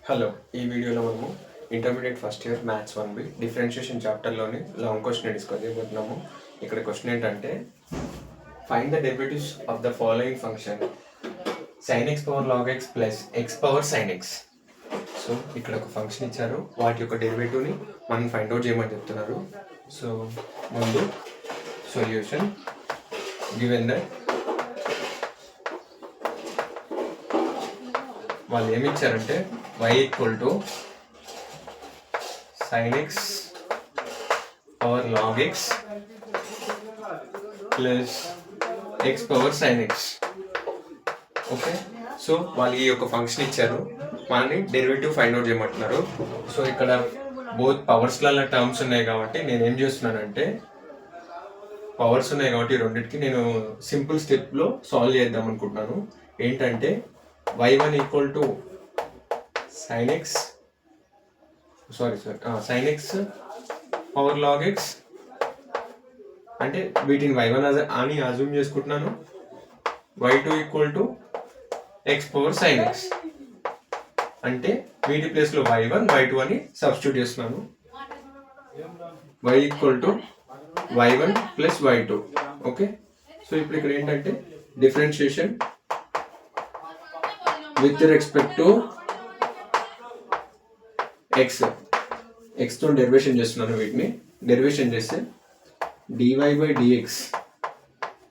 Hello, ఈ వీడియోలో మనము intermediate first year maths 1B differentiation చాప్టర్లోని లాంగ్ క్వశ్చన్ డిస్కస్ చేయబోతున్నాము. ఇక్కడ క్వశ్చన్ ఏంటంటే find the derivatives of the following function sin x power log x plus x power sin x. So ఇక్కడ ఒక function ఇచ్చారు, వాటి యొక్క డెరివేటివ్ని మనం ఫైండ్ అవుట్ చేయమని చెప్తున్నారు. సో ముందు సొల్యూషన్ గివెన్ దట్ వాళ్ళు ఏమి ఇచ్చారంటే y equal to sin x power log x plus x power sin x. Okay, so వాళ్ళు ఈ యొక్క ఫంక్షన్ ఇచ్చారు, మనని డెరివేటివ్ ఫైండ్ అవుట్ చేయమంటున్నారు. సో ఇక్కడ బోత్ పవర్స్లలో టర్మ్స్ ఉన్నాయి కాబట్టి నేను ఏం చేస్తున్నానంటే పవర్స్ ఉన్నాయి కాబట్టి రెండింటికి నేను సింపుల్ స్టెప్లో సాల్వ్ చేద్దాం అనుకుంటున్నాను. ఏంటంటే y1 equal to sin x sin x power log x అంటే వీటిని y1 అని అజ్యూమ్ చేసుకుంటున్నాను. y2 equal to x power sin x అంటే వీటి ప్లేస్లో y1 y2 అని సబ్స్టిట్యూట్ చేస్తున్నాను. y equal to y1 plus y2. Okay, so ఇప్పుడు ఇక్కడ ఏంటంటే differentiation with respect to x తో డెరివేషన్ చేస్తున్నాను. వీటిని డెరివేషన్ చేస్తే dy by dx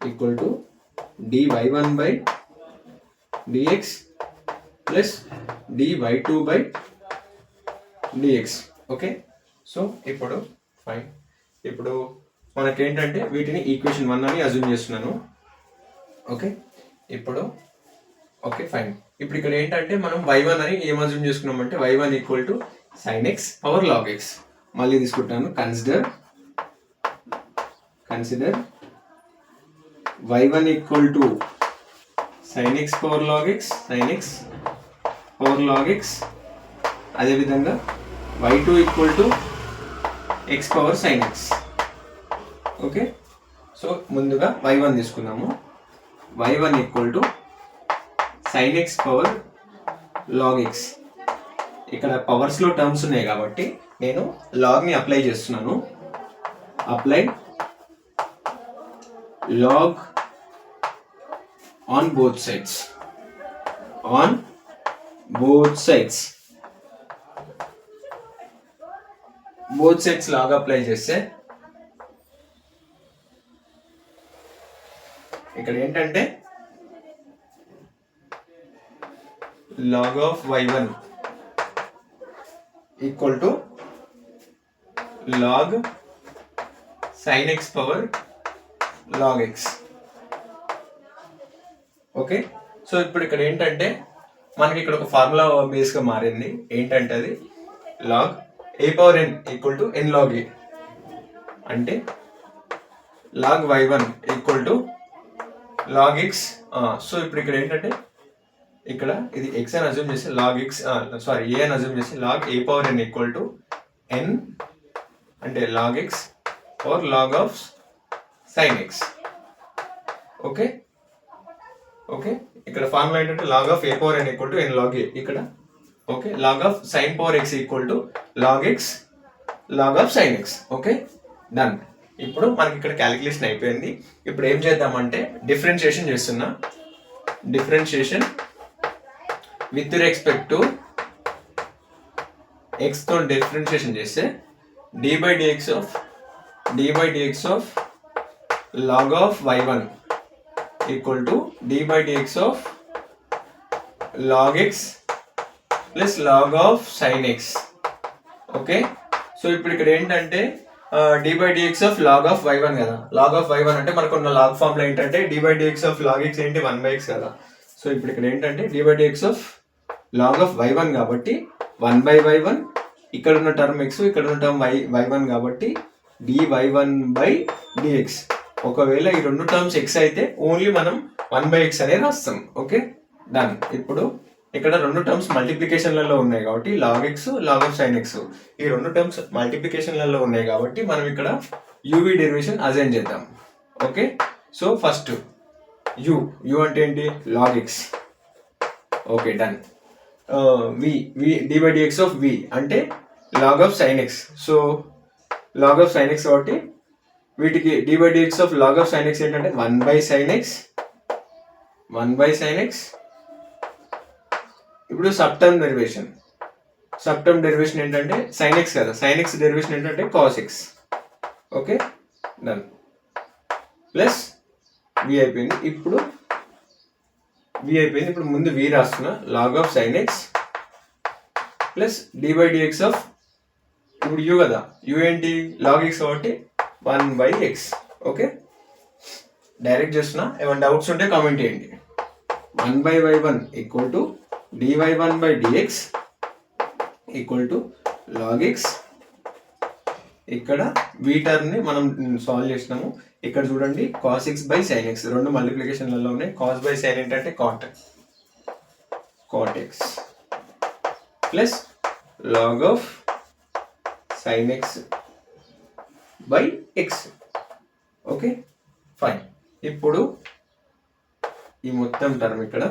equal to dy1 by dx plus dy2 by dx. Okay, so ఇప్పుడు ఫైన్. ఇప్పుడు మనకేంటంటే వీటిని ఈక్వేషన్ 1 అని అజ్యూమ్ చేస్తున్నాను. ఓకే, ఇప్పుడు ఓకే ఫైన్. ఇప్పుడు ఇక్కడ ఏంటంటే మనం y1 అని ఏం అజ్యూమ్ చేసుకున్నామంటే y1 equal to sin x power log x. మళ్ళీ తీసుకుంటాను, consider y1 equal to sin x power log x అదేవిధంగా y2 equal to x power sin x. Okay, so ముందుగా y1 తీసుకున్నాము. y1 equal to sin x power log x. ఇక్కడ పవర్స్లో terms ఉన్నాయి కాబట్టి నేను లాగ్ని అప్లై చేస్తున్నాను. Apply log on both sides log apply చేస్తే ఇక్కడ ఏంటంటే log of y1 equal to log sin x power log x. Okay, so ఇప్పుడు ఇక్కడ ఏంటంటే మనకి ఇక్కడ ఒక ఫార్ములా బేస్గా మారింది. ఏంటంటే అది log a power n equal to n log a అంటే log y1 equal to log x. So ఇప్పుడు ఇక్కడ ఏంటంటే ఇక్కడ ఇది x అని అజ్యూమ్ చేసి log x a అని అజ్యూమ్ చేసి log a power n equal to n అంటే log x or log of sin x. Okay, ఇక్కడ ఫార్ములా ఏంటంటే log of a power n equal to n log a. ఇక్కడ okay, log of sin power x equal to log x log of sin x. Okay, done. ఇప్పుడు మనకి ఇక్కడ calculation అయిపోయింది. ఇప్పుడు ఏం చేద్దామంటే డిఫరెన్షియేషన్ చేస్తున్నా. Differentiation with respect to x తో డిఫరెన్షియేషన్ చేస్తే d by dx of log of y1 equal to d by dx of log x plus log of sin x. Okay, so ఇప్పుడు ఇక్కడ ఏంటంటే d by dx of log of y1 కదా. log of y1 అంటే మనకు ఉన్న log formula ఏంటంటే d by dx of log x ఏంటి 1/x కదా. సో ఇప్పుడు ఇక్కడ ఏంటంటే d by dx of log of y1 కాబట్టి 1/y1, ఇక్కడ ఉన్న టర్మ్ x ఇక్కడ ఉన్న టర్మ్ y1 కాబట్టి dy1 బై dx. ఒకవేళ ఈ రెండు టర్మ్స్ x అయితే ఓన్లీ మనం 1/x అనే రాస్తాం. Okay, done. ఇప్పుడు ఇక్కడ రెండు టర్మ్స్ మల్టిప్లికేషన్లలో ఉన్నాయి కాబట్టి log x log of sin x ఈ రెండు టర్మ్స్ మల్టిప్లికేషన్లలో ఉన్నాయి కాబట్టి మనం ఇక్కడ uv డెరివేషన్ అసైన్ చేద్దాం. ఓకే, సో ఫస్ట్ u అంటే ఏంటి log x. Okay, done. D by dx of v అంటే log of sine x. So log of sine x కాబట్టి వీటికి d by dx of log of sine x ఏంటంటే 1/sin x. ఇప్పుడు sub term derivation ఏంటంటే sin x కదా, sin x derivation ఏంటంటే cos x. Okay done. Plus v అయిపోయింది. ఇప్పుడు ముందు వి రాస్తున్నా, log of sin x plus d by dx of, ఇప్పుడు యూ కదా, యూ ఏంటి లాగ్ x కాబట్టి 1/x. ఓకే డైరెక్ట్ చేస్తున్నా, ఏమైనా డౌట్స్ ఉంటే కామెంట్ చేయండి. 1/y1 equal to dy1/dx equal to log x. ఇక్కడ v టర్మ్ని మనం సాల్వ్ చేసినాము. ఇక్కడ చూడండి cos x by sin x రెండు మల్టిప్లికేషన్లలో ఉన్నాయి. cos బై sin ఏంటంటే cot x plus log of sin x by x. Okay fine. ఇప్పుడు ఈ మొత్తం టర్మ్ ఇక్కడ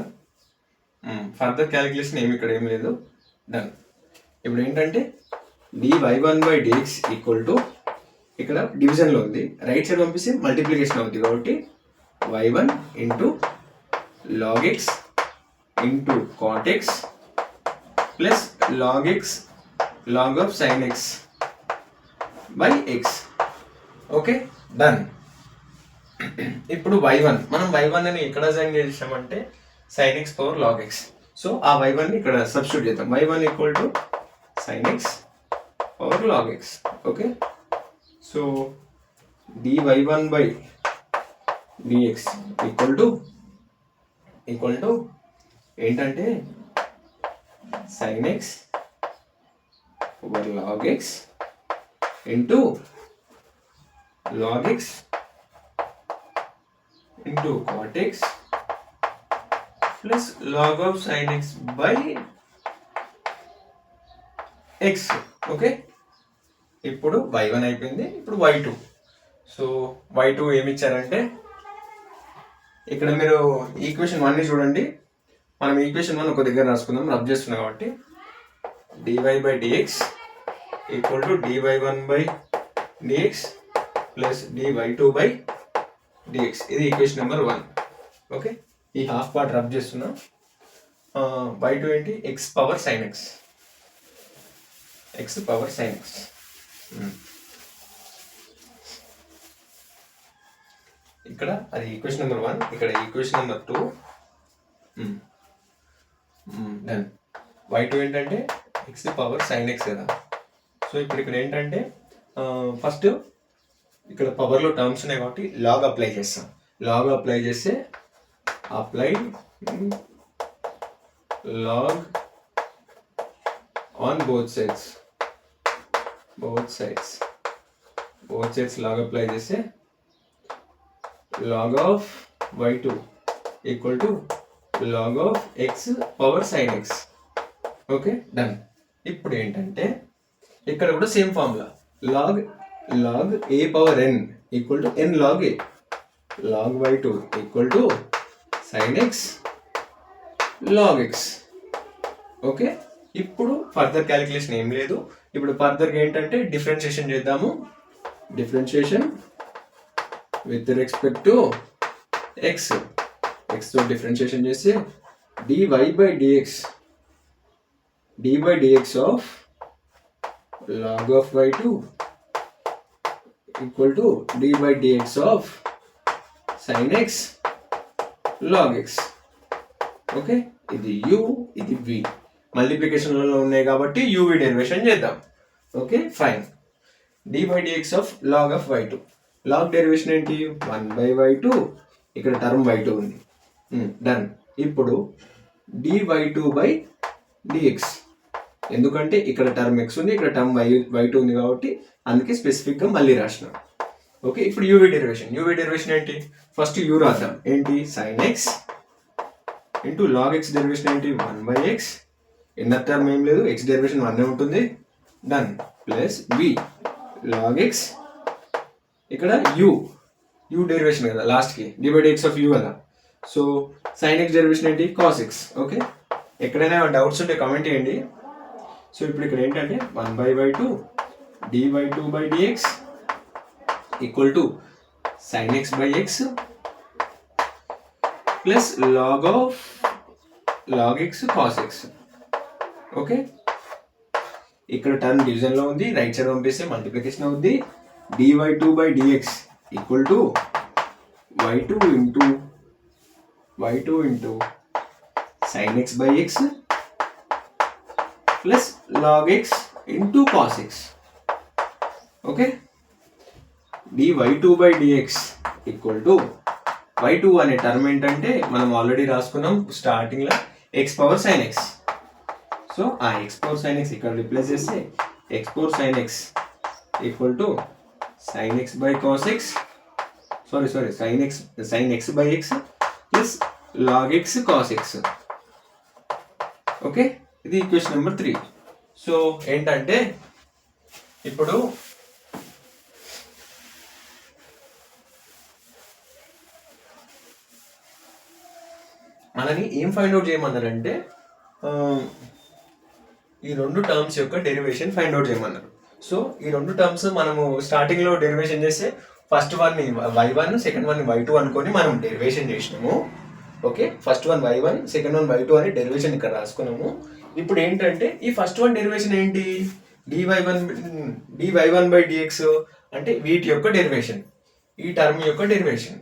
ఫర్దర్ క్యాలిక్యులేషన్ ఇక్కడ ఏం లేదు. డన్. ఇప్పుడు ఏంటంటే dy1/dx ఈక్వల్ టు, ఇక్కడ డివిజన్లో ఉంది, రైట్ సైడ్ పంపిస్తే మల్టిప్లికేషన్ అవుతుంది కాబట్టి y1 into log x into cot x plus log x log of sin x by x. Okay done. ఇప్పుడు y1 మనం y1 అని ఎక్కడ అసైన్ చేసామంటే sin x power log x. So ఆ y1 ని ఇక్కడ సబ్స్టిట్యూట్ చేద్దాం. y1 equal to sin x power log x. Okay so dy1/dx equal to ఏంటంటే sin x power log x into log x into cot x plus log of sin x by x. Okay ఇప్పుడు y1 అయిపోయింది. ఇప్పుడు y2. So y2 ఏమి ఇచ్చారంటే, ఇక్కడ మీరు equation 1ని చూడండి. మనం ఈక్వేషన్ 1 ఒక దగ్గర రాసుకుందాం, రబ్ చేస్తున్నాం కాబట్టి dy/dx equal to dy1/dx plus dy2/dx. ఇది ఈక్వేషన్ నెంబర్ 1. ఓకే ఈ హాఫ్ పార్ట్ రబ్ చేస్తున్నా. y2 ఏంటి, x పవర్ sin x. ఇక్కడ అది ఈక్వేషన్ నెంబర్ 1, ఇక్కడ ఈక్వేషన్ నెంబర్ 2. డన్. y2 ఏంటంటే x పవర్ sin x కదా. సో ఇక్కడ ఏంటంటే ఫస్ట్ ఇక్కడ పవర్లో టర్మ్స్ ఉన్నాయి కాబట్టి లాగ్ అప్లై చేస్తాం. లాగ్ అప్లై చేస్తే log on both sides log apply చేస్తే log of y2 equal to log of x power sin x. Okay done. ఇప్పుడు ఏంటంటే ఇక్కడ కూడా same formula, log a power n equal to n log a. Log y2 equal to sin x log x. Okay ఇప్పుడు further calculation ఏం లేదు. ఇప్పుడు ఫర్దర్గా ఏంటంటే డిఫరెన్షియేషన్ చేద్దాము. Differentiation with respect to x తో డిఫరెన్షియేషన్ చేస్తే dy/dx of log of y2 equal to dy/dx of sin x log x. Okay ఇది u, ఇది v మల్టిప్లికేషన్లలో ఉన్నాయి కాబట్టి uv డెరివేషన్ చేద్దాం. Okay fine. dy/dx of log of y2. Log derivation ఏంటి, 1/y2. ఇక్కడ టర్మ్ y2 ఉంది. డన్. ఇప్పుడు dy2/dx, ఎందుకంటే ఇక్కడ టర్మ్ x ఉంది, ఇక్కడ టర్మ్ y2 ఉంది కాబట్టి అందుకే స్పెసిఫిక్గా మళ్ళీ రాసినాం. ఓకే ఇప్పుడు యూవీ డెరివేషన్ ఏంటి, ఫస్ట్ u రాద్దాం. ఏంటి sin x into log x derivation ఏంటి 1/x. ఇన్నర్ టర్మ్ ఏం లేదు, x డెరివేషన్ 1 ఉంటుంది. Done. Plus v log x, ఇక్కడ u డెరివేషన్ కదా లాస్ట్కి dy/dx ఆఫ్ u కదా. సో sin x డెరివేషన్ ఏంటి cos x. ఓకే ఎక్కడైనా డౌట్స్ ఉంటే కామెంట్ చేయండి. సో ఇప్పుడు ఇక్కడ ఏంటంటే 1/y2 dy2/dx equal to sin x/x plus log x cos x. Okay, ఇక్కడ టర్మ్ డివిజన్లో ఉంది, రైట్ సైడ్ పంపిస్తే మల్టిప్లికేషన్ అవుద్ది. dy2/dx equal to y2 into sin x/x plus log x into cos x. Okay, dy2/dx equal to y2 అనే term ఏంటంటే మనం already రాసుకున్నాం స్టార్టింగ్లో x power sin x. So ఆ x పవర్ sin x ఇక్కడ replace చేస్తే x power sin x equal to sin x/cos x sin x/x plus log x cos x. Okay, ఇది equation number 3. So ఏంటంటే ఇప్పుడు మనని ఏం ఫైండ్ అవుట్ చేయమన్నారంటే ఈ రెండు టర్మ్స్ యొక్క డెరివేషన్ ఫైండ్ అవుట్ చేయమన్నారు. సో ఈ రెండు టర్మ్స్ మనము స్టార్టింగ్లో డెరివేషన్ చేస్తే ఫస్ట్ వన్ని y1 సెకండ్ వన్ y2 అనుకొని మనం డెరివేషన్ చేసినాము. Okay, first one y1 second one y2 అని డెరివేషన్ ఇక్కడ రాసుకున్నాము. ఇప్పుడు ఏంటంటే ఈ ఫస్ట్ వన్ డెరివేషన్ ఏంటి, dy1/dx అంటే వీటి యొక్క డెరివేషన్, ఈ టర్మ్ యొక్క డెరివేషన్.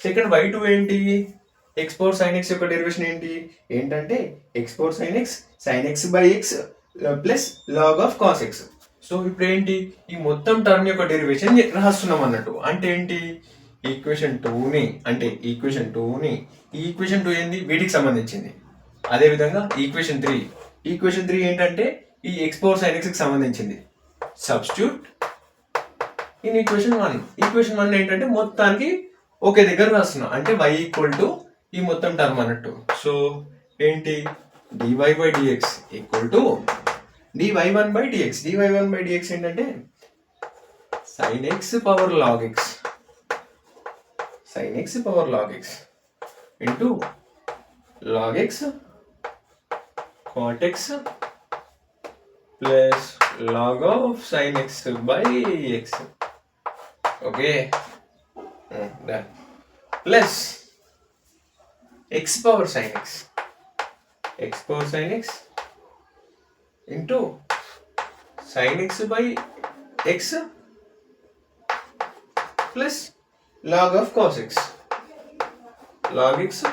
సెకండ్ y2 ఏంటి, x పవర్ sin x యొక్క డెరివేషన్ ఏంటంటే x power sin x/x plus log of cos x. So ఇప్పుడు ఏంటి, ఈ మొత్తం టర్మ్ యొక్క డెరివేషన్ రాస్తున్నాం అన్నట్టు. అంటే ఏంటి, ఈక్వేషన్ 2ని ఈ ఈక్వేషన్ 2 ఏంది వీటికి సంబంధించింది. అదేవిధంగా ఈక్వేషన్ 3 ఏంటంటే ఈ x పవర్ sin x కి సంబంధించింది. సబ్స్టిట్యూట్ ఇన్ ఈక్వేషన్ 1 ఏంటంటే మొత్తానికి ఒకే దగ్గర రాస్తున్నాం, అంటే y ఈక్వల్ టు ఈ మొత్తం టర్మ్ అన్నట్టు. సో ఏంటి, dy/dx ఈక్వల్ టు dy1/dx ఏంటంటే sin x power log x into log x cot x plus log of sin x/x. Okay, plus x power sin x into sin x/x plus log of cos x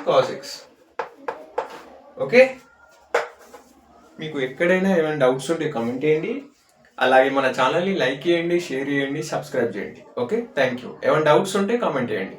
cos x. Okay, మీకు ఎక్కడైనా ఏమైనా doubts ఉంటే comment చేయండి. అలాగే మన ఛానల్ని like చేయండి, share చేయండి, సబ్స్క్రైబ్ చేయండి. Okay, thank you. ఏమైనా డౌట్స్ ఉంటే కామెంట్ చేయండి.